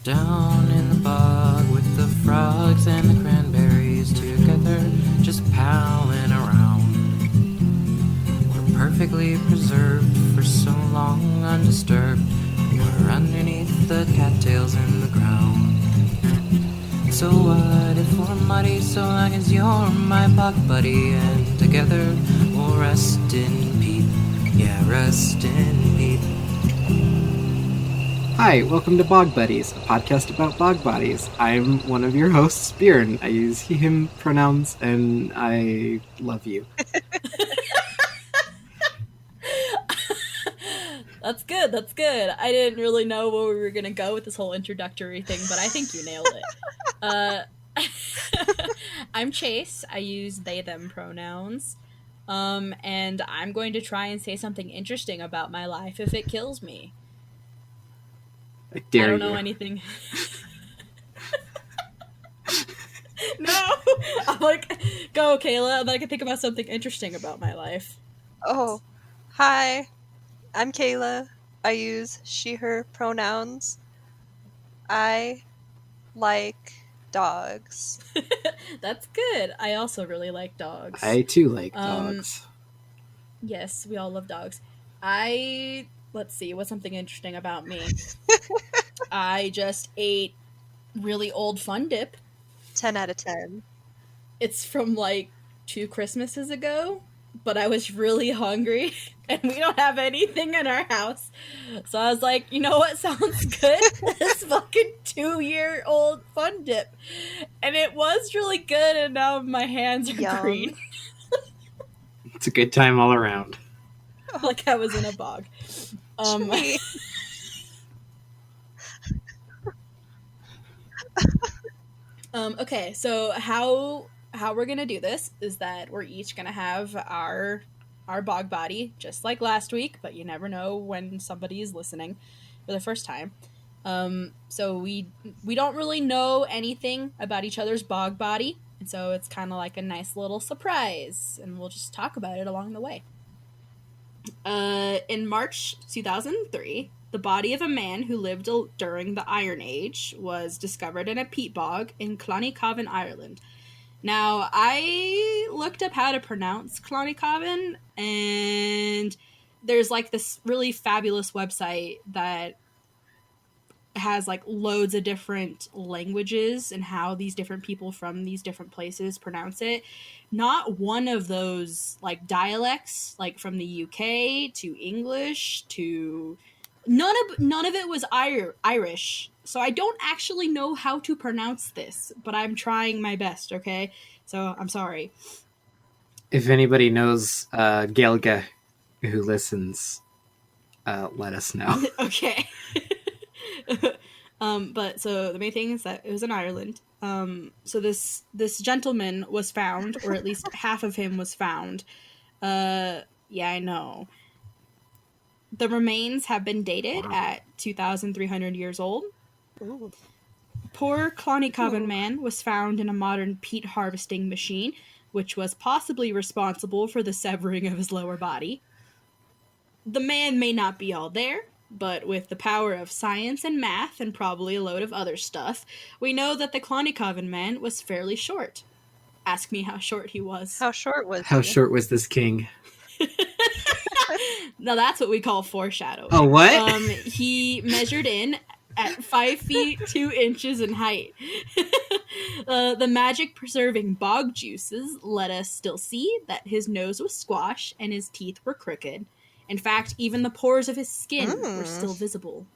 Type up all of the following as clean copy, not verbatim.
Down in the bog with the frogs and the cranberries together, just palling around. We're perfectly preserved for so long, undisturbed. We're underneath the cattails in the ground. So what if we're muddy, so long as you're my bog buddy, and together we'll rest in peace. Yeah, rest in peace. Hi, welcome to Bog Buddies, a podcast about bog bodies. I'm one of your hosts, Bjorn. I use he, him pronouns, and I love you. That's good. I didn't really know where we were going to go with this whole introductory thing, but I think you nailed it. I'm Chase. I use they, them pronouns. And I'm going to try and say something interesting about my life if it kills me. I dare I don't you. know anything. No! I'm like, go, Kayla. I'm like, I think about something interesting about my life. Oh, hi. I'm Kayla. I use she, her pronouns. I like dogs. That's good. I also really like dogs. I too like dogs. Yes, we all love dogs. Let's see, what's something interesting about me? I just ate really old Fun Dip. 10 out of 10. It's from like 2 Christmases ago, but I was really hungry and we don't have anything in our house. So I was like, you know what sounds good? This fucking 2-year-old Fun Dip. And it was really good, and now my hands are Yum. green. It's a good time all around. Like I was in a bog. Sweet. Okay, so how we're gonna do this is that we're each gonna have our bog body, just like last week, but you never know when somebody is listening for the first time. So we don't really know anything about each other's bog body, and so it's kind of like a nice little surprise, and we'll just talk about it along the way. In March 2003, the body of a man who lived during the Iron Age was discovered in a peat bog in Clonyclavan, Ireland. Now, I looked up how to pronounce Clonyclavan, and there's like this really fabulous website that has like loads of different languages and how these different people from these different places pronounce it. Not one of those like dialects, like from the UK to English to none of it was Irish. So I don't actually know how to pronounce this, but I'm trying my best, okay? So I'm sorry. If anybody knows Gaelga who listens, let us know. Okay. But so the main thing is that it was in Ireland. So this gentleman was found, or at least half of him was found. Yeah, I know. The remains have been dated at 2,300 years old. Ooh. Poor Clonyclavan Man was found in a modern peat harvesting machine, which was possibly responsible for the severing of his lower body. The man may not be all there, but with the power of science and math and probably a load of other stuff, we know that the Clonyclavan Man was fairly short. Ask me how short he was. How short was How he? short was this king? Now that's what we call foreshadowing. Oh, what? He measured in at 5 feet 2 inches in height. The magic preserving bog juices let us still see that his nose was squash and his teeth were crooked. In fact, even the pores of his skin were still visible.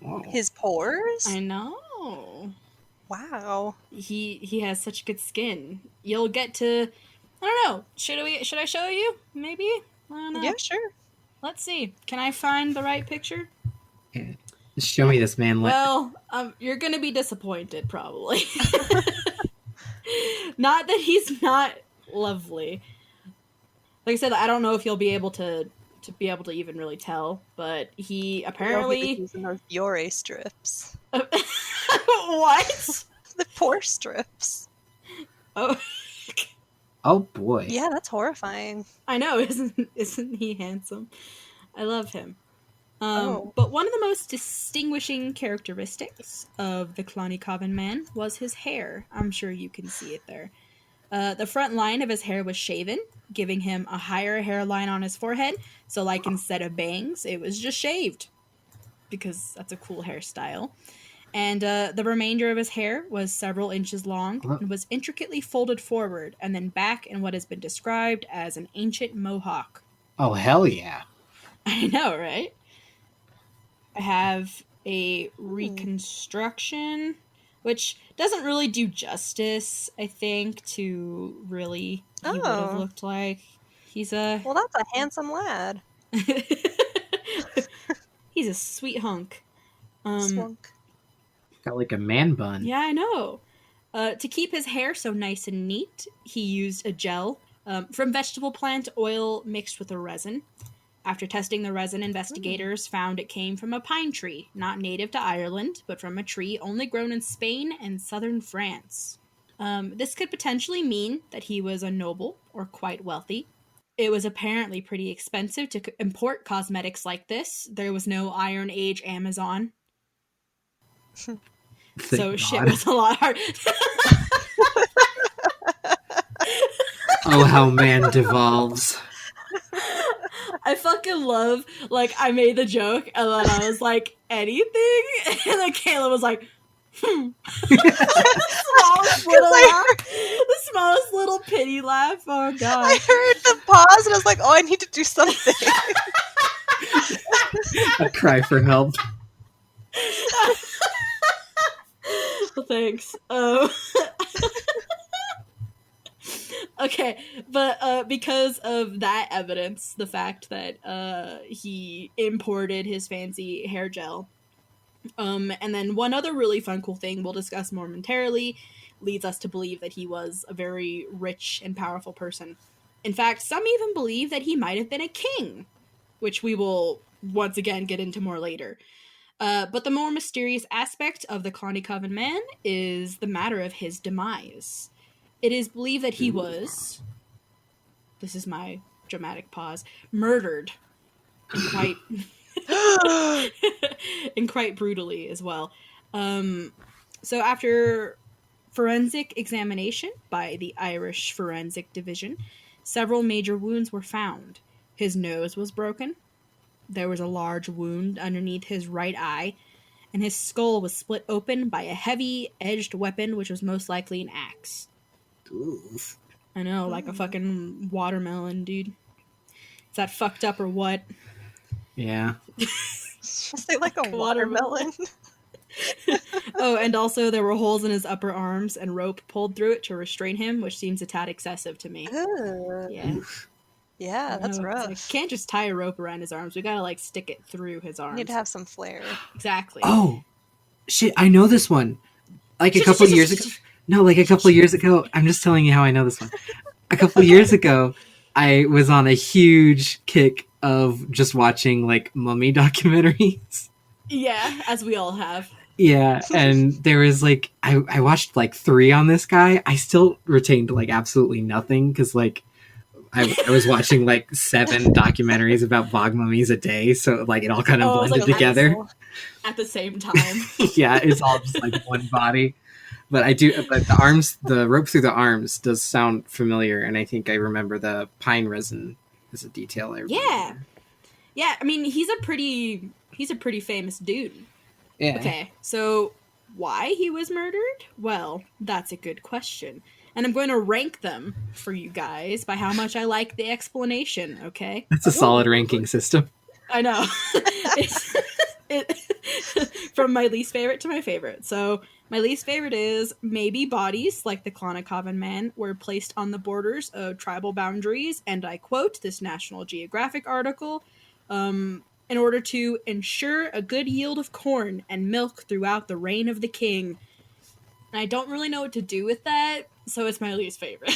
Wow. His pores? I know. Wow. He has such good skin. You'll get to, I don't know. Should I show you? Maybe? I don't know. Yeah, sure. Let's see. Can I find the right picture? Yeah. Show me this man. Well, you're gonna be disappointed, probably. Not that he's not lovely. Like I said, I don't know if you'll be able to even really tell, but he apparently using those Yore strips. What? The pore strips. Oh, Oh boy. Yeah, that's horrifying. I know, isn't he handsome? I love him. But one of the most distinguishing characteristics of the Clonyclavan Man was his hair. I'm sure you can see it there. The front line of his hair was shaven, giving him a higher hairline on his forehead. So, like, instead of bangs, it was just shaved, because that's a cool hairstyle. And the remainder of his hair was several inches long and was intricately folded forward and then back in what has been described as an ancient mohawk. Oh, hell yeah. I know, right? I have a reconstruction, which doesn't really do justice, I think, to really he would have looked like. He's a... Well, that's a handsome lad. He's a sweet hunk. Swunk. Got like a man bun. Yeah, I know. To keep his hair so nice and neat, he used a gel from vegetable plant oil mixed with a resin. After testing the resin, investigators found it came from a pine tree, not native to Ireland, but from a tree only grown in Spain and southern France. This could potentially mean that he was a noble or quite wealthy. It was apparently pretty expensive to import cosmetics like this. There was no Iron Age Amazon. So shit was a lot harder. Oh, how man devolves. I fucking love, like, I made the joke, and then I was like, anything? And then Kayla was like, the smallest little pity laugh. Oh, God. I heard the pause, and I was like, oh, I need to do something. A cry for help. Well, thanks. Okay, but because of that evidence, the fact that he imported his fancy hair gel, and then one other really fun, cool thing we'll discuss momentarily, leads us to believe that he was a very rich and powerful person. In fact, some even believe that he might have been a king, which we will once again get into more later. But the more mysterious aspect of the Clonyclavan Man is the matter of his demise. It is believed that he was, this is my dramatic pause, murdered and quite brutally as well. So after forensic examination by the Irish Forensic Division, several major wounds were found. His nose was broken. There was a large wound underneath his right eye, and his skull was split open by a heavy-edged weapon, which was most likely an axe. Oof. I know, like a fucking watermelon, dude. Is that fucked up or what? Yeah. Say like a watermelon. Oh, and also there were holes in his upper arms and rope pulled through it to restrain him, which seems a tad excessive to me. Yeah. Oof. Yeah, that's rough. Like, can't just tie a rope around his arms. We gotta, like, stick it through his arms. You need to have some flair. Exactly. Oh, shit, I know this one. Like a couple years ago. No, like a couple years ago. I'm just telling you how I know this one. A couple years ago, I was on a huge kick of just watching, like, mummy documentaries. Yeah, as we all have. Yeah, and there was, like, I watched, like, 3 on this guy. I still retained, like, absolutely nothing, because, like, I was watching, like, 7 documentaries about bog mummies a day, so, like, it all kind of blended together. At the same time. Yeah, it's all just, like, one body. But the rope through the arms does sound familiar, and I think I remember the pine resin as a detail I remember. Yeah, I mean, he's a pretty famous dude. Yeah. Okay, so why he was murdered? Well, that's a good question. And I'm going to rank them for you guys by how much I like the explanation, okay? That's a solid ranking system. I know. From my least favorite to my favorite. So, my least favorite is maybe bodies, like the Clonyclavan Man, were placed on the borders of tribal boundaries, and I quote this National Geographic article, in order to ensure a good yield of corn and milk throughout the reign of the king. And I don't really know what to do with that, so it's my least favorite.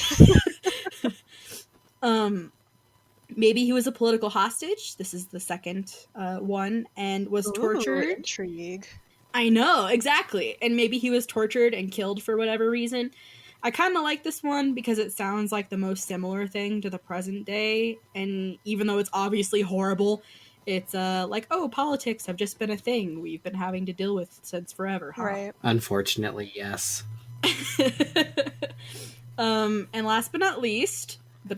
Maybe he was a political hostage. This is the second one, and was tortured. Intrigue. I know, exactly. And maybe he was tortured and killed for whatever reason. I kind of like this one because it sounds like the most similar thing to the present day, and even though it's obviously horrible, It's like, oh, politics have just been a thing we've been having to deal with since forever, huh? Right. Unfortunately, yes. And last but not least, the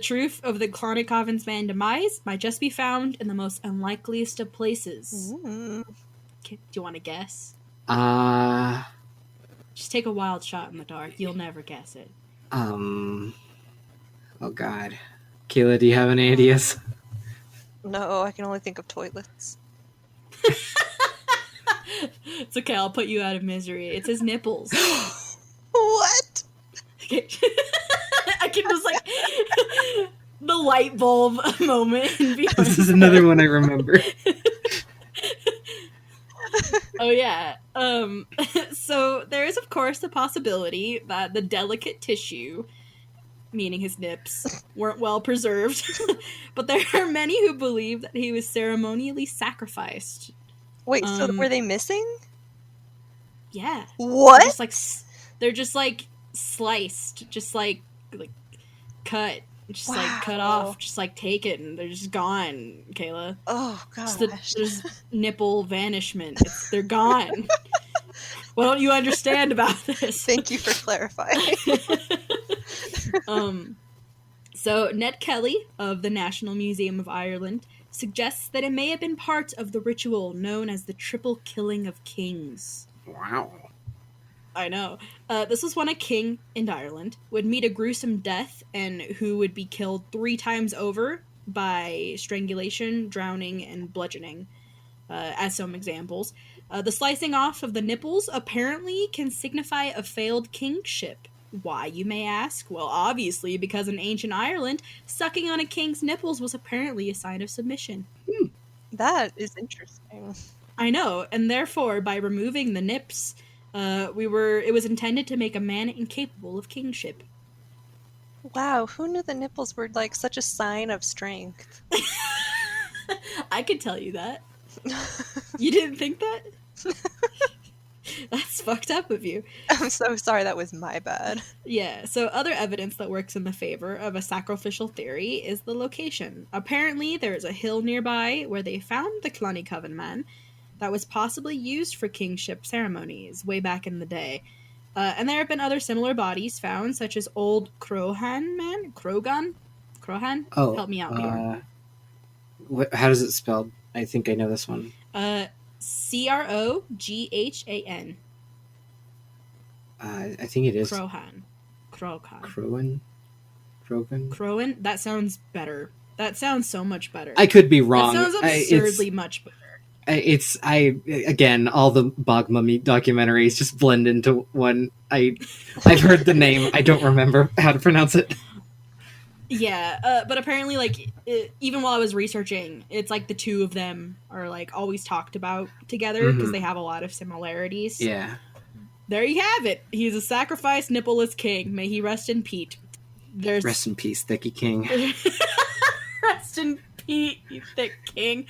truth of the Clonyclavan Man demise might just be found in the most unlikeliest of places. Mm. Do you want to guess? Just take a wild shot in the dark. You'll never guess it. Oh God. Kayla, do you have any ideas? No, I can only think of toilets. It's okay, I'll put you out of misery. It's his nipples. What? I can just like the light bulb moment. This is another one I remember. Oh yeah. So there is of course the possibility that the delicate tissue, meaning his nips, weren't well preserved. But there are many who believe that he was ceremonially sacrificed. Wait, so were they missing? Yeah. What? They're just like sliced, just like cut, just like cut off, just like taken. They're just gone, Kayla. Oh gosh. There's nipple vanishment. They're gone. What don't you understand about this? Thank you for clarifying. So Ned Kelly of the National Museum of Ireland suggests that it may have been part of the ritual known as the triple killing of kings. Wow. I know. This was when a king in Ireland would meet a gruesome death and who would be killed 3 times over by strangulation, drowning, and bludgeoning, as some examples. The slicing off of the nipples apparently can signify a failed kingship. Why, you may ask? Well, obviously, because in ancient Ireland, sucking on a king's nipples was apparently a sign of submission. That is interesting. I know, and therefore, by removing the nips, it was intended to make a man incapable of kingship. Wow, who knew the nipples were like such a sign of strength? I could tell you that. You didn't think that? That's fucked up of you. I'm so sorry, that was my bad. Yeah, so other evidence that works in the favor of a sacrificial theory is the location. Apparently, there is a hill nearby where they found the Clonyclavan Man that was possibly used for kingship ceremonies way back in the day. And there have been other similar bodies found, such as Old Crohan Man? Crohan? Oh. Help me out, Bjorn. How does it spelled? I think I know this one. Croghan. I think it is. Crohan. Crowan? Crowan? That sounds better. That sounds so much better. I could be wrong. That sounds absurdly much better. Again, all the Bog Mummy documentaries just blend into one. I've heard the name. I don't remember how to pronounce it. Yeah, but apparently, even while I was researching, it's like the two of them are like always talked about together because they have a lot of similarities. Yeah. There you have it. He's a sacrificed nippleless king. May he rest in peace. Rest in peace, Thicky King. Rest in peace, you thick king.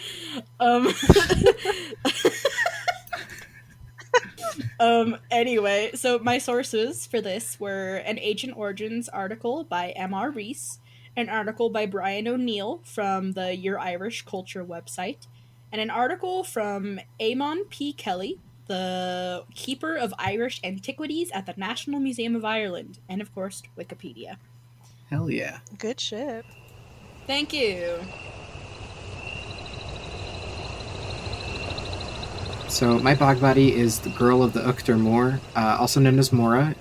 Anyway, so my sources for this were an Ancient Origins article by M.R. Rees, an article by Brian O'Neill from the Your Irish Culture website, and an article from Eamon P. Kelly, the keeper of Irish antiquities at the National Museum of Ireland, and of course, Wikipedia. Hell yeah. Good shit. Thank you. So my bog body is the girl of the Uchter Moor, also known as Mora.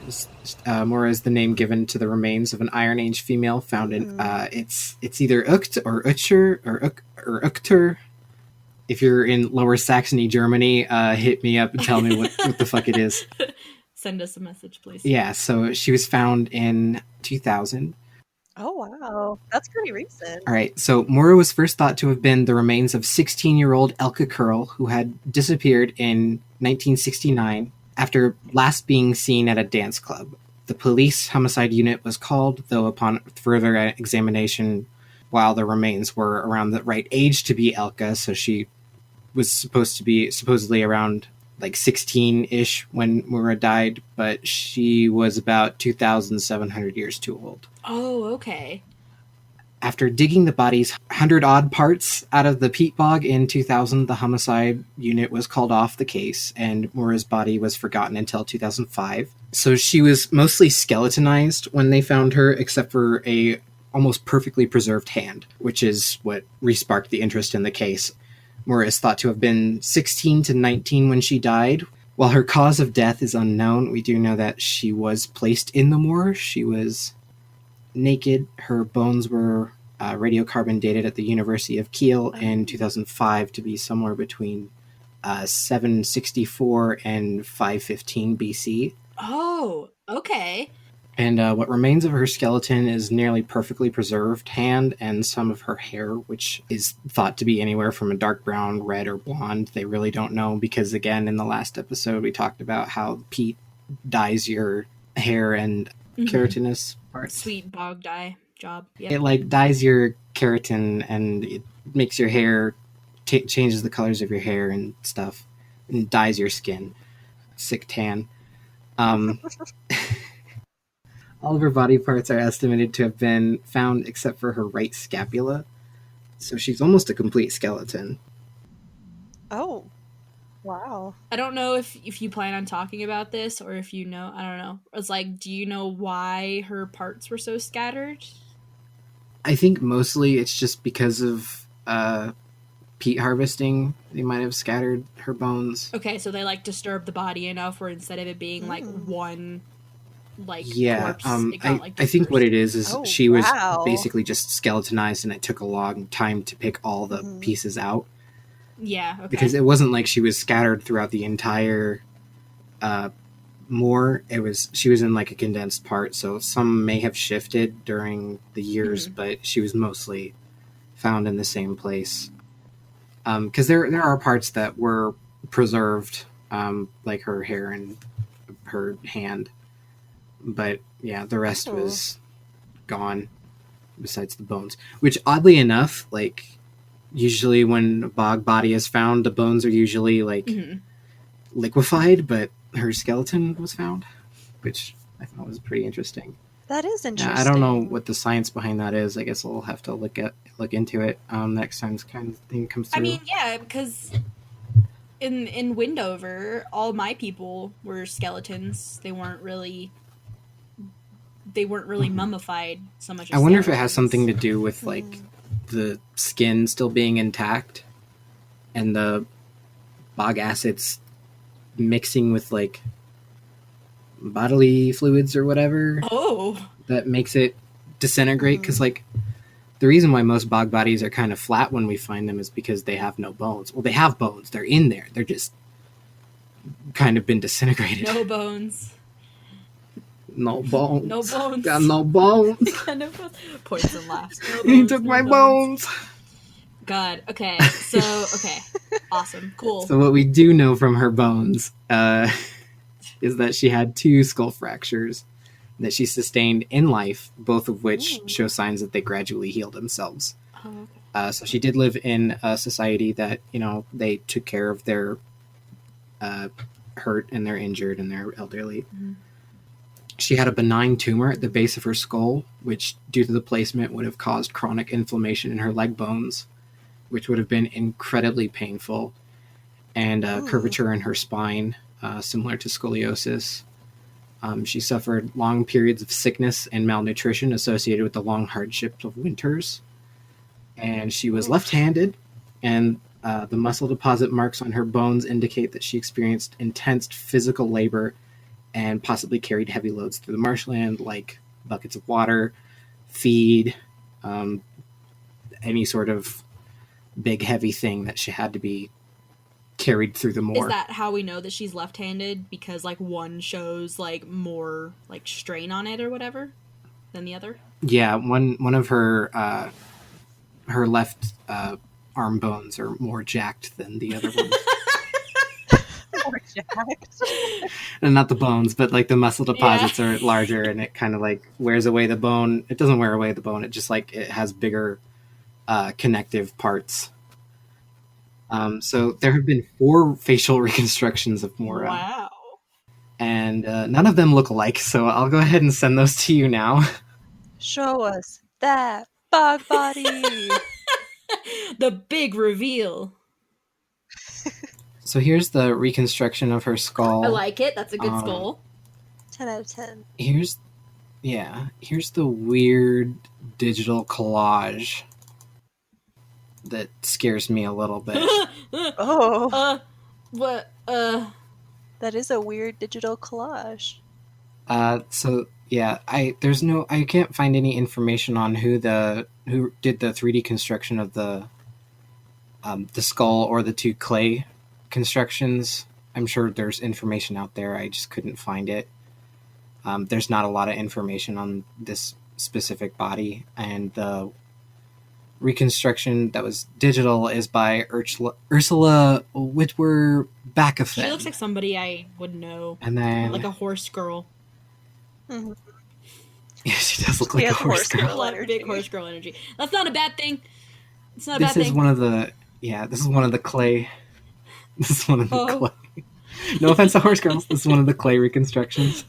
Mora is the name given to the remains of an Iron Age female found in. It's either Ucht or Uchter or Uchter. If you're in Lower Saxony, Germany, hit me up and tell me what the fuck it is. Send us a message, please. Yeah, so she was found in 2000. Oh, wow. That's pretty recent. All right, so Mora was first thought to have been the remains of 16-year-old Elke Curl, who had disappeared in 1969 after last being seen at a dance club. The police homicide unit was called, though upon further examination, while the remains were around the right age to be Elke, so she was supposedly around like 16-ish when Mora died, but she was about 2,700 years too old. Oh, okay. After digging the body's 100-odd parts out of the peat bog in 2000, the homicide unit was called off the case, and Mora's body was forgotten until 2005. So she was mostly skeletonized when they found her, except for a almost perfectly preserved hand, which is what resparked the interest in the case. Mora is thought to have been 16 to 19 when she died. While her cause of death is unknown, we do know that she was placed in the moor. She was naked. Her bones were radiocarbon dated at the University of Kiel in 2005 to be somewhere between 764 and 515 BC. Oh, okay. And what remains of her skeleton is nearly perfectly preserved hand and some of her hair, which is thought to be anywhere from a dark brown, red, or blonde. They really don't know because, again, in the last episode, we talked about how peat dyes your hair and keratinous parts. Sweet bog dye job. Yep. It like dyes your keratin and it makes your hair, changes the colors of your hair and stuff, and dyes your skin. Sick tan. All of her body parts are estimated to have been found except for her right scapula. So she's almost a complete skeleton. Oh, wow. I don't know if you plan on talking about this or if you know. I don't know. It's like, do you know why her parts were so scattered? I think mostly it's just because of peat harvesting. They might have scattered her bones. Okay, so they like disturbed the body enough where instead of it being like one corpse, it got, like, I think what it is Oh, she was wow. basically just skeletonized and it took a long time to pick all the pieces out. Yeah, okay. Because it wasn't like she was scattered throughout the entire moor. She was in like a condensed part, so some may have shifted during the years, but she was mostly found in the same place. Because there are parts that were preserved, like her hair and her hand, but yeah, the rest was gone. Besides the bones, which oddly enough, like usually when a bog body is found, the bones are usually like liquefied, but her skeleton was found, which I thought was pretty interesting. That is interesting. I don't know what the science behind that is. I guess we'll have to look into it next time this kind of thing comes through. I mean, yeah, because in Windover, all my people were skeletons. They weren't really mummified so much as I wonder if it skeletons. has something to do with like the skin still being intact and the bog acids mixing with like bodily fluids or whatever. Oh, That makes it disintegrate, because like the reason why most bog bodies are kind of flat when we find them is because they have no bones. Well, they have bones, they're in there, they're just kind of been disintegrated. no bones. No bones. No bones. Got no bones. Kind of points and laughs. No He bones, took no my bones. God. Okay. So okay. Awesome. Cool. So what we do know from her bones is that she had 2 skull fractures that she sustained in life, both of which show signs that they gradually healed themselves. Oh, okay. So she did live in a society that, they took care of their hurt and their injured and their elderly. She had a benign tumor at the base of her skull, which, due to the placement, would have caused chronic inflammation in her leg bones, which would have been incredibly painful, and curvature in her spine, similar to scoliosis. She suffered long periods of sickness and malnutrition associated with the long hardships of winters. And she was left-handed, and the muscle deposit marks on her bones indicate that she experienced intense physical labor and possibly carried heavy loads through the marshland, like buckets of water, feed, any sort of big, heavy thing that she had to be carried through the moor. Is that how we know that she's left-handed? Because like one shows like more like strain on it or whatever than the other? Yeah, one of her left arm bones are more jacked than the other ones. More jacked. And not the bones, but like the muscle deposits are larger, and it kind of like wears away the bone. It doesn't wear away the bone. It just like it has bigger connective parts. So there have been 4 facial reconstructions of Mora. Wow. And none of them look alike, so I'll go ahead and send those to you now. Show us that. Bog body. The big reveal. So here's the reconstruction of her skull. I like it. That's a good Um, skull. 10 out of 10. Here's the weird digital collage that scares me a little bit. Oh, What? that is a weird digital collage. So yeah, I can't find any information on who did the 3D construction of the skull or the two clay constructions. I'm sure there's information out there. I just couldn't find it. There's not a lot of information on this specific body, and the reconstruction that was digital is by Ursula Whitwer Backafen. She looks like somebody I would know. And then Like a horse girl. Mhm. yeah, she does look like She a has horse horse girl. girl. Like big energy. horse girl energy. That's not a bad thing. It's not a This bad is thing. one of the This is one of the clay. This is one of the Oh. clay. No offense to horse girls. This is one of the clay reconstructions.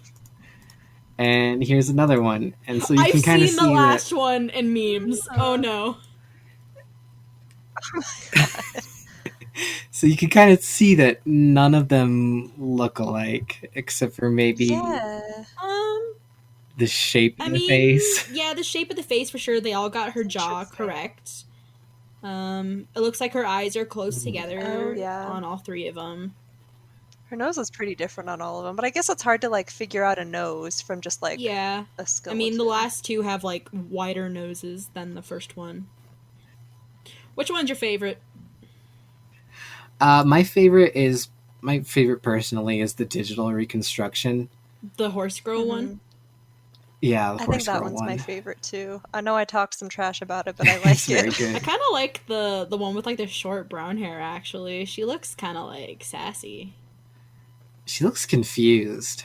And here's another one, and so you I've can kind of seen see the last that. one in memes. Oh no. So you can kind of see that none of them look alike, except for maybe Yeah. the shape of I the mean, face. yeah, the shape of the face for sure. They all got her jaw Interesting. correct. It looks like her eyes are close together Oh, yeah. on all three of them. Her nose is pretty different on all of them, but I guess it's hard to like figure out a nose from just like Yeah, a I skeleton. mean the last two have like wider noses than the first one. Which one's your favorite? My favorite personally is the digital reconstruction. The horse girl Mhm. one. Yeah, the I horse think that girl one's one. my favorite too. I know I talked some trash about it, but I It's like very it. good. I kind of like the one with like the short brown hair. Actually, she looks kind of like sassy. She looks confused.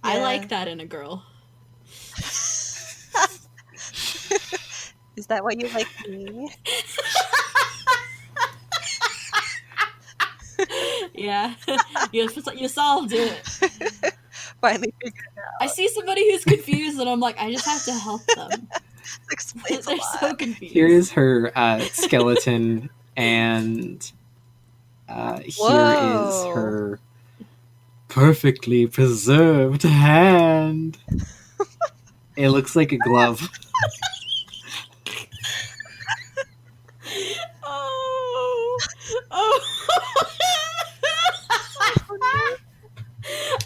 I Yeah. like that in a girl. Is that what you like me? Yeah, you solved it. Finally figured it out. I see somebody who's confused, and I'm like, I just have to help them. Explains a They're lot. so confused. Here is her skeleton, and here is Whoa. her perfectly preserved hand. It looks like a glove. Oh.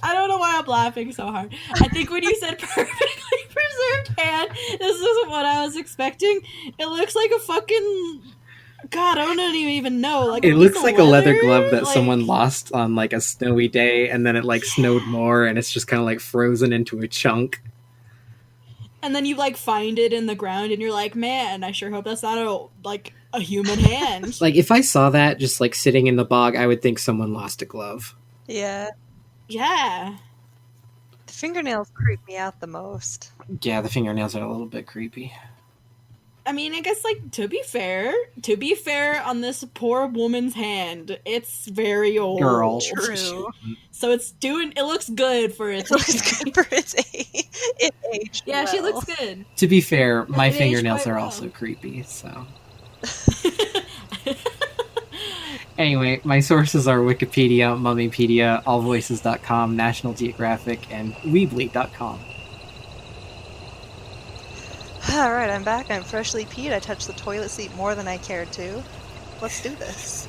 I don't know why I'm laughing so hard. I think when you said perfectly preserved hand, this isn't what I was expecting. It looks like a fucking God. I don't even know. Like It piece looks of like a leather glove that like- someone lost on like a snowy day, and then it like snowed more, and it's just kind of like frozen into a chunk. And then you like find it in the ground, and you're like, man, I sure hope that's not a human hand. Like if I saw that just like sitting in the bog, I would think someone lost a glove. Yeah. Yeah. The fingernails creep me out the most. Yeah, the fingernails are a little bit creepy. I mean, I guess like to be fair on this poor woman's hand, it's very old. Girl. True. So it looks good for its It looks good for its age. It aged Yeah, she well. looks good. To be fair, my It aged fingernails quite are well. also creepy, so. Anyway, my sources are Wikipedia, Mummypedia, AllVoices.com, National Geographic, and Weebly.com. Alright, I'm back. I'm freshly peed. I touched the toilet seat more than I cared to. Let's do this.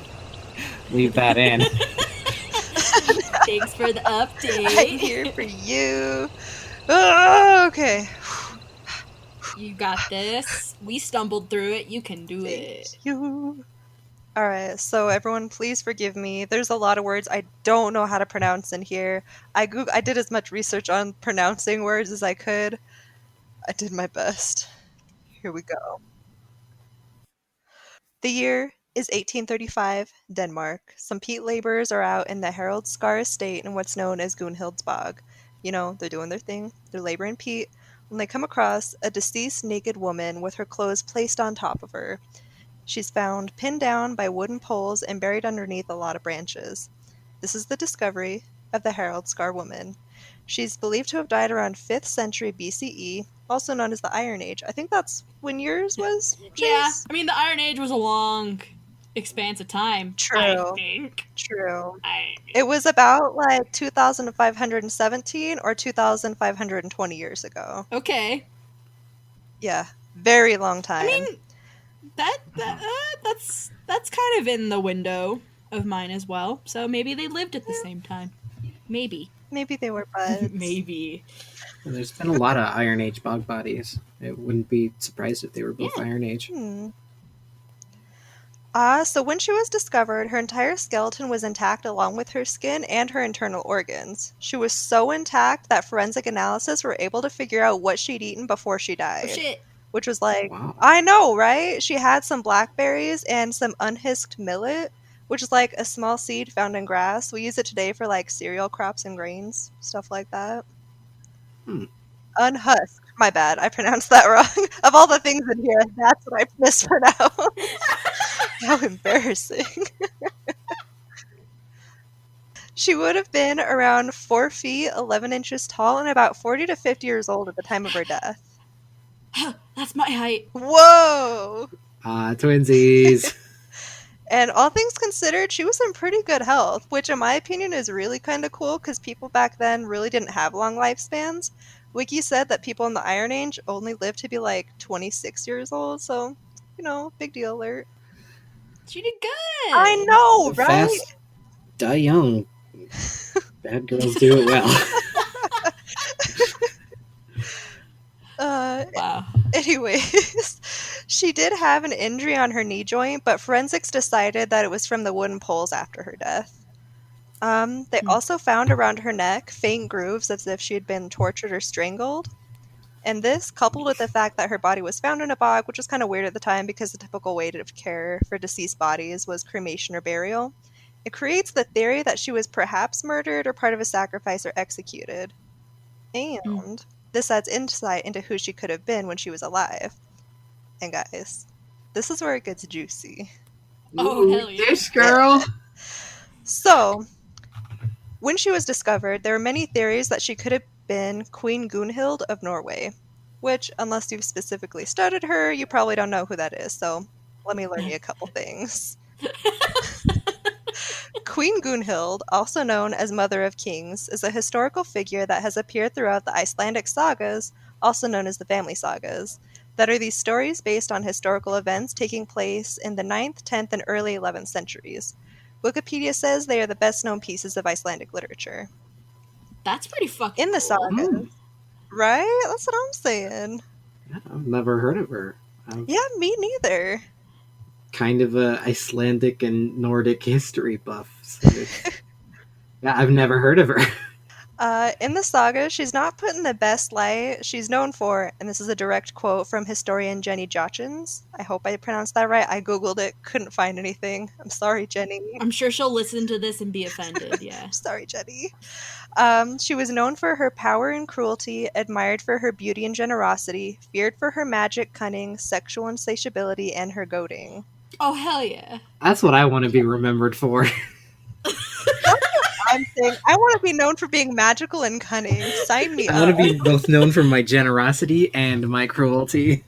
Leave that in. Thanks for the I'm update. here for you. Oh, okay. You got this. We stumbled through it. You can do it. Thank you. Alright, so everyone please forgive me. There's a lot of words I don't know how to pronounce in here. I did as much research on pronouncing words as I could. I did my best. Here we go. The year is 1835, Denmark. Some peat laborers are out in the Haraldskjaer estate in what's known as Gunhild's Bog. You know, they're doing their thing. They're laboring peat when they come across a deceased naked woman with her clothes placed on top of her. She's found pinned down by wooden poles and buried underneath a lot of branches. This is the discovery of the Haraldskjaer Woman. She's believed to have died around 5th century BCE, also known as the Iron Age. I think that's when yours was, Yeah, Chase? I mean, the Iron Age was a long expanse of time. True. I think. True. It was about like 2,517 or 2,520 years ago. Okay. Yeah, very long time. I mean, that's kind of in the window of mine as well. So maybe they lived at the same time. Maybe. Maybe they were buds. Maybe. Well, there's been a lot of Iron Age bog bodies. It wouldn't be surprised if they were both Iron Age. So when she was discovered, her entire skeleton was intact along with her skin and her internal organs. She was so intact that forensic analysis were able to figure out what she'd eaten before she died. Oh, shit. Which was like, Wow. I know, right? She had some blackberries and some unhusked millet, which is like a small seed found in grass. We use it today for like cereal crops and grains, stuff like that. Unhusked. My bad. I pronounced that wrong. Of all the things in here, that's what I mispronounced. How embarrassing. She would have been around 4 feet, 11 inches tall, and about 40 to 50 years old at the time of her death. That's my height. Whoa! Twinsies. And all things considered, she was in pretty good health, which in my opinion is really kind of cool because people back then really didn't have long lifespans. Wiki said that people in the Iron Age only lived to be like 26 years old, so, you know, big deal alert. She did good. I know, right? Fast, die young. Bad girls do it well. Wow. Anyways, she did have an injury on her knee joint, but forensics decided that it was from the wooden poles after her death. They also found around her neck faint grooves as if she had been tortured or strangled. And this, coupled with the fact that her body was found in a bog, which was kind of weird at the time because the typical way of care for deceased bodies was cremation or burial, it creates the theory that she was perhaps murdered or part of a sacrifice or executed. And this adds insight into who she could have been when she was alive. And guys, this is where it gets juicy. Oh, hell yeah. This girl! So, when she was discovered, there were many theories that she could have been Queen Gunhild of Norway, which, unless you've specifically studied her, you probably don't know who that is, so let me learn you a couple things. Queen Gunhild, also known as Mother of Kings, is a historical figure that has appeared throughout the Icelandic sagas, also known as the family sagas, that are these stories based on historical events taking place in the 9th, 10th, and early 11th centuries. Wikipedia says they are the best-known pieces of Icelandic literature. That's pretty fucking In the cool. sagas. Right? That's what I'm saying. I've never heard of her. Yeah, me neither. Kind of a Icelandic and Nordic history buff. So yeah, I've never heard of her. In the saga, she's not put in the best light. She's known for, and this is a direct quote from historian Jenny Jochins. I hope I pronounced that right. I googled it, couldn't find anything. I'm sorry, Jenny. I'm sure she'll listen to this and be offended, yeah. Sorry, Jenny. She was known for her power and cruelty, admired for her beauty and generosity, feared for her magic, cunning, sexual insatiability, and her goading. Oh, hell yeah. That's what I want to be remembered for. I'm saying I want to be known for being magical and cunning. Sign me I up. want to be both known for my generosity and my cruelty.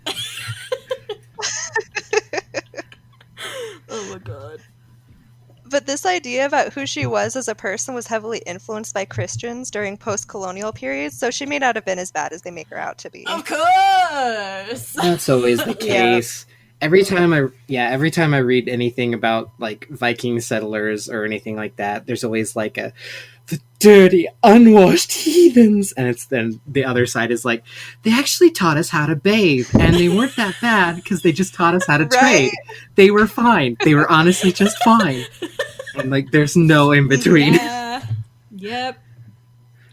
Oh my god. But this idea about who she was as a person was heavily influenced by Christians during post-colonial periods, so she may not have been as bad as they make her out to be. Of course! That's always the case. Every time I read anything about like Viking settlers or anything like that, there's always like the dirty, unwashed heathens, and it's then the other side is like, they actually taught us how to bathe, and they weren't that bad because they just taught us how to trade. They were fine. They were honestly just fine. And like, there's no in between. Yeah. Yep.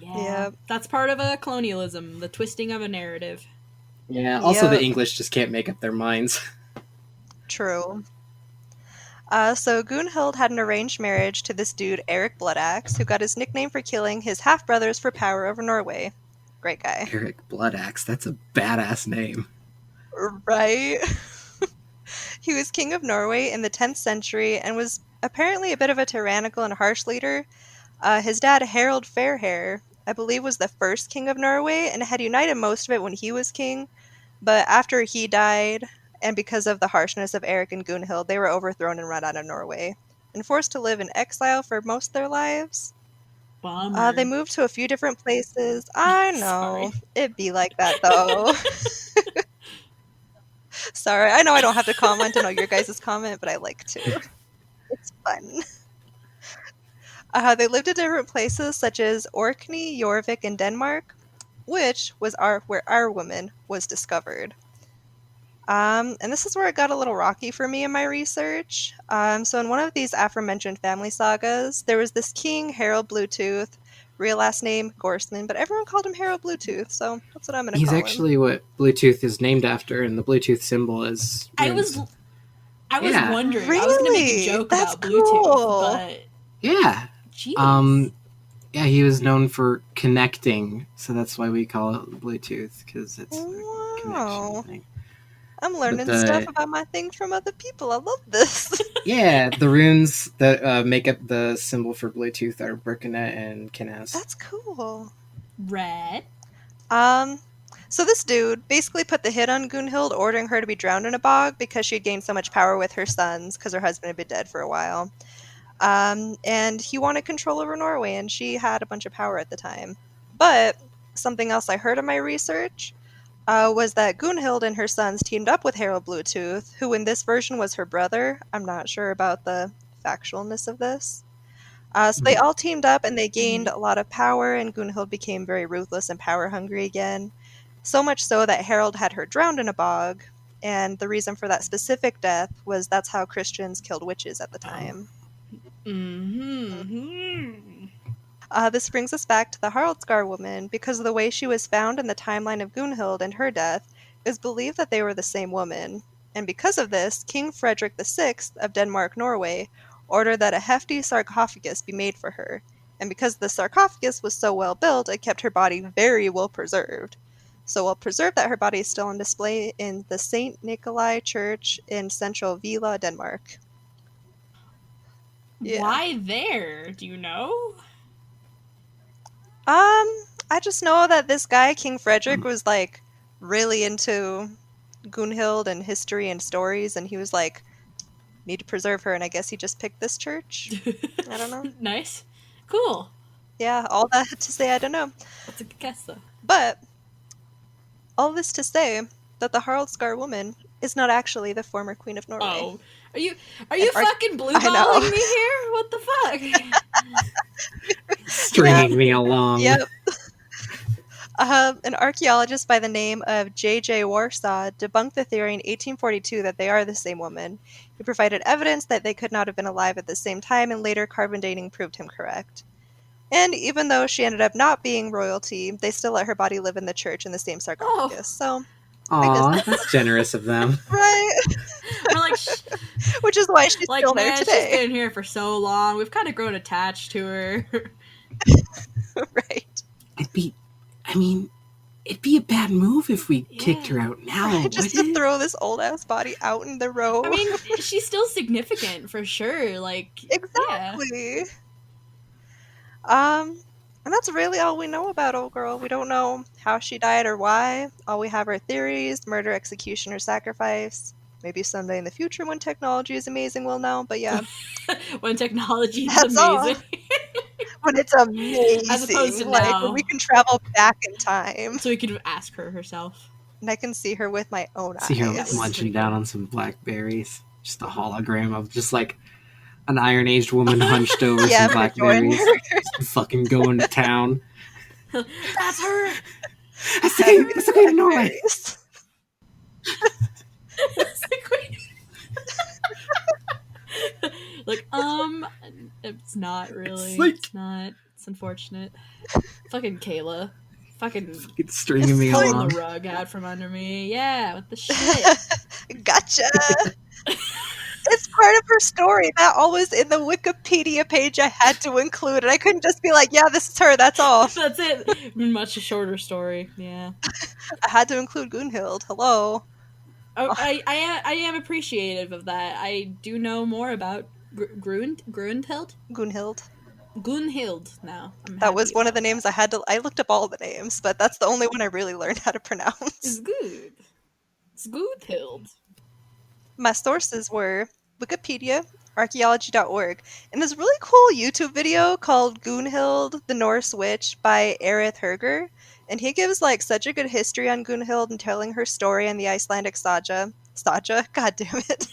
Yeah. Yep. That's part of a colonialism, the twisting of a narrative. Yeah. Also, Yep. the English just can't make up their minds. True. So Gunhild had an arranged marriage to this dude, Eric Bloodaxe, who got his nickname for killing his half-brothers for power over Norway. Great guy. Eric Bloodaxe. That's a badass name. Right? He was king of Norway in the 10th century and was apparently a bit of a tyrannical and harsh leader. His dad, Harald Fairhair, I believe was the first king of Norway and had united most of it when he was king. But after he died, and because of the harshness of Eric and Gunhild, they were overthrown and run out of Norway and forced to live in exile for most of their lives. Bummer. They moved to a few different places. I know. Sorry. It'd be like that, though. Sorry, I know I don't have to comment on all your guys' comment, but I like to. It's fun. They lived in different places, such as Orkney, Jorvik, and Denmark, which was where our woman was discovered. And this is where it got a little rocky for me in my research. So in one of these aforementioned family sagas, there was this king, Harald Bluetooth, real last name Gorsman, but everyone called him Harald Bluetooth, so that's what I'm going to He's call him. actually what Bluetooth is named after, and the Bluetooth symbol is runes. I was Yeah. wondering. I was going to make a Really? joke That's about Bluetooth, cool. but Yeah. jeez. Yeah, he was known for connecting, so that's why we call it Bluetooth, because it's a Wow. connection thing. I'm learning But the- stuff about my things from other people. I love this. Yeah, the runes that make up the symbol for Bluetooth are Birkenet and Kinnaz. That's cool. Red. So this dude basically put the hit on Gunhild, ordering her to be drowned in a bog because she had gained so much power with her sons because her husband had been dead for a while. And he wanted control over Norway, and she had a bunch of power at the time. But something else I heard in my research was that Gunhild and her sons teamed up with Harald Bluetooth, who in this version was her brother. I'm not sure about the factualness of this. So they all teamed up and they gained a lot of power, and Gunhild became very ruthless and power hungry again. So much so that Harald had her drowned in a bog, and the reason for that specific death was that's how Christians killed witches at the time. Mm-hmm. This brings us back to the Haraldskjaer Woman, because of the way she was found in the timeline of Gunhild and her death, it is believed that they were the same woman. And because of this, King Frederick VI of Denmark-Norway ordered that a hefty sarcophagus be made for her. And because the sarcophagus was so well built, it kept her body very well preserved. So well preserved that her body is still on display in the St. Nikolai Church in central Vila, Denmark. Yeah. Why there? Do you know? I just know that this guy, King Frederick, was like really into Gunhild and history and stories, and he was like, need to preserve her, and I guess he just picked this church. I don't know. Nice. Cool. Yeah, all that to say, I don't know. That's a good guess, though. But all this to say that the Haraldskjaer Woman is not actually the former Queen of Norway. Oh. Are you fucking know. blue-balling me here? What the fuck? Stringing me along. Yep. An archaeologist by the name of J.J. Warsaw debunked the theory in 1842 that they are the same woman. He provided evidence that they could not have been alive at the same time, and later carbon dating proved him correct. And even though she ended up not being royalty, they still let her body live in the church in the same sarcophagus. So, Aw, that's generous of them. right? We're like, Which is why she's like still there man, she's today. been here for so long. We've kind of grown attached to her. Right. It'd be a bad move if we kicked her out now. Just to wouldn't it? throw this old ass body out in the road. I mean, she's still significant for sure. Like, exactly. And that's really all we know about old girl. We don't know how she died or why. All we have are theories: murder, execution, or sacrifice. Maybe someday in the future when technology is amazing we'll know, but yeah. when technology is That's all. amazing. When it's amazing. As opposed to like now. when we can travel back in time. So we could ask her herself. And I can see her with my own See her eyes. munching down on some blackberries. Just a hologram of just like an Iron Aged woman hunched over Yeah, some for joining blackberries. her. Just fucking going to town. That's her! That's the Queen of Norway. Blackberries. That's the queen. Like, it's not really. It's like- It's not. It's unfortunate. Fucking Kayla. Fucking It's stringing me pulling along. the rug out from under me. Yeah, what the shit? Gotcha. It's part of her story. That all was in the Wikipedia page I had to include, and I couldn't just be like, yeah, this is her, that's all. That's it. Much a shorter story. Yeah. I had to include Gunhild. Hello. Oh, I am appreciative of that. I do know more about Grunhild. Gunhild. Gunhild now. That was one of the names I looked up all the names, but that's the only one I really learned how to pronounce. It's good. It's Gunhild. My sources were Wikipedia, archaeology.org, and this really cool YouTube video called Gunhild, the Norse Witch by Erith Herger. And he gives like such a good history on Gunhild and telling her story and the Icelandic saga. God damn it.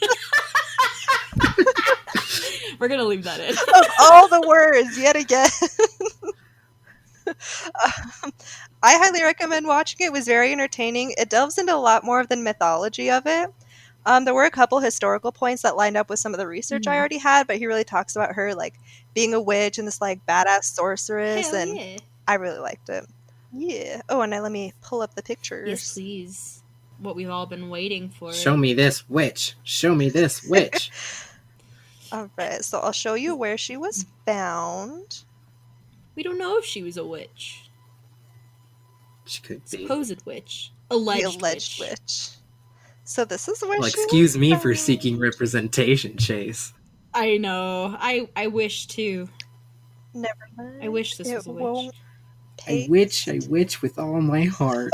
We're gonna leave that in. Of all the words, yet again. I highly recommend watching it. It was very entertaining. It delves into a lot more of the mythology of it. There were a couple historical points that lined up with some of the research I already had, but he really talks about her like being a witch and this like badass sorceress, Hell and yeah. I really liked it. Yeah. Oh, and now let me pull up the pictures. Yes, please. What we've all been waiting for. Show me this witch. Show me this witch. All right, so I'll show you where she was found. We don't know if she was a witch. She could be. Supposed witch. The Alleged alleged witch. So this is where Well, she excuse was me for found. seeking representation, Chase. I know. I wish too. Never mind. I wish this It was a witch. won't I paste. witch with all my heart.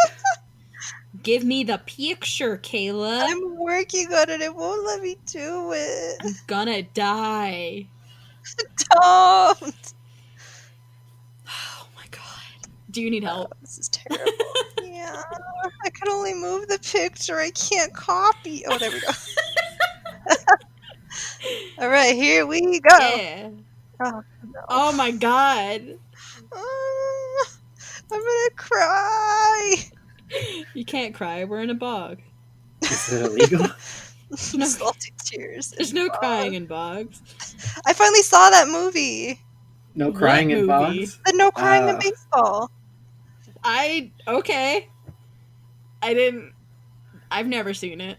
Give me the picture, Kayla. I'm working on it. It won't let me do it. I'm gonna die. Don't. Oh my god. Do you need help? This is terrible. Yeah. I can only move the picture. I can't copy. Oh, there we go. All right, here we go. Yeah. Oh, no. Oh my god. I'm gonna cry. You can't cry. We're in a bog. Is it illegal? No. Salty tears. There's no crying in bogs. I finally saw that movie. No What crying in movie? bogs? The No Crying in Baseball. Okay. I've never seen it.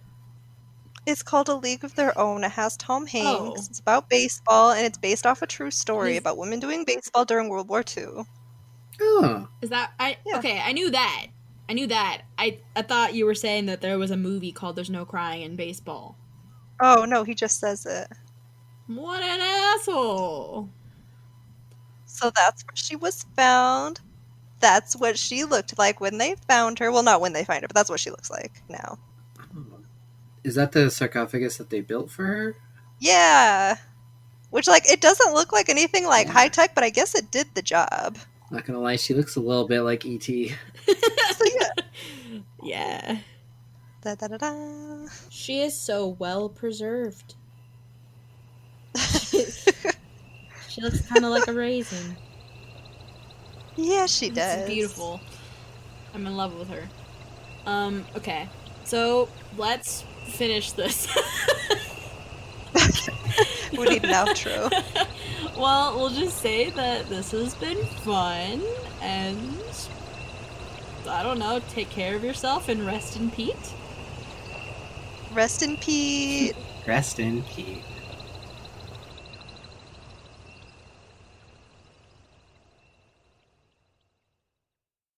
It's called A League of Their Own. It has Tom Hanks. Oh. It's about baseball, and it's based off a true story Is- about women doing baseball during World War II. Oh. Is that Yeah. okay, I knew that. I thought you were saying that there was a movie called There's No Crying in Baseball. Oh, no, he just says it. What an asshole. So that's where she was found. That's what she looked like when they found her. Well, not when they find her, but that's what she looks like now. Is that the sarcophagus that they built for her? Yeah. Which, like, it doesn't look like anything, like, high-tech, but I guess it did the job. Not gonna lie, she looks a little bit like E.T. So, yeah. Yeah. Da-da-da-da. She is so well preserved. She looks kind of like a raisin. Yeah, she does. It's beautiful. I'm in love with her. Okay. So, let's finish this. We need an outro. Well, we'll just say that this has been fun, and I don't know, take care of yourself and rest in peace. Rest in peace. Rest in peace.